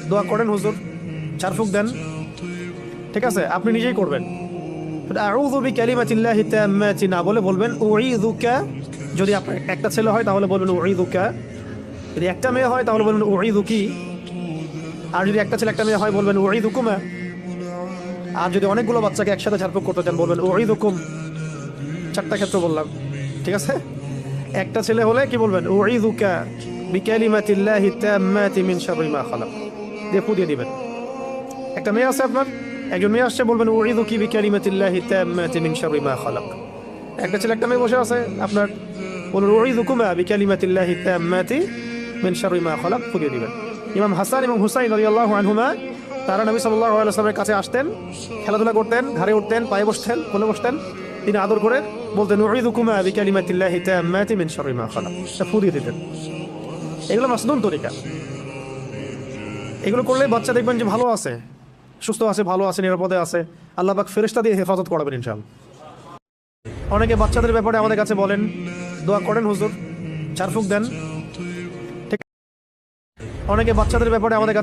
দোয়া করেন হুজুর, চারফুক দেন, ঠিক আছে, আপনি নিজেই করবেন। আউযু বিকালিমাতিল্লাহি তাম্মাতি না বলে বলবেন উঈযুকা। যদি আপনার একটা ছেলে হয় তাহলে বলবেন উঈযুকা, যদি একটা মেয়ে হয় তাহলে বলবেন উঈযুকি, আর যদি একটা ছেলে একটা মেয়ে হয় বলবেন উঈযুকুমা। আর যদি অনেকগুলো বাচ্চাকে একসাথে চারফুক করতে চান বলবেন উঈযুকুম। চারটা ক্ষেত্র বললাম, ঠিক আছে। একটা ছেলে হলে কি বলবেন উঈযুকা বিকালিমাতিল্লাহি তাম্মাতি মিন শাররি মা খালাক, দিয়ে ফু দিয়ে দিবেন। একটা মেয়ে আছে আপনার, একজন মেয়ে আসছে, বলবেন উঈযুকি বিকালিমাতিল্লাহি তাম্মাতি মিন শাররি মা খালাক। একটা ছেলে একটা মেয়ে বসে আছে আপনার, বলুন উঈযুকুমা বিকালিমাতিল্লাহি তাম্মাতি মিন শাররি মা খালাক, ফু দিয়ে দিবেন। ইমাম হাসান এবং হুসাইন রাদিয়াল্লাহু আনহুমা তারা নবী সাল্লাল্লাহু আলাইহি ওয়াসাল্লামের কাছে আসতেন, খেলাধুলা করতেন, ঘাড়ে উঠতেন, পায়ে বসতেন, কোলে বসতেন, তিনি আদর করে বলতেন উঈযুকুমা বিকালিমাতিল্লাহি তাম্মাতি মিন শাররি মা খালাক, ফু দিয়ে দিতেন। এগুলো মাসনুন তরিকা। এগুলো করলে বাচ্চা দেখবেন যে ভালো আছে, সুস্থ আছে, ভালো আছে, নিরাপদে আছে। আল্লাহ পাক ফেরেশতা দিয়ে হেফাজত করাবেন ইনশাআল্লাহ। অনেকে বাচ্চাদের ব্যাপারে আমাদের কাছে বলেন দোয়া করেন হুজুর, চারফুক দেন, ঠিক। অনেকে বাচ্চাদের ব্যাপারে আমাদের কাছে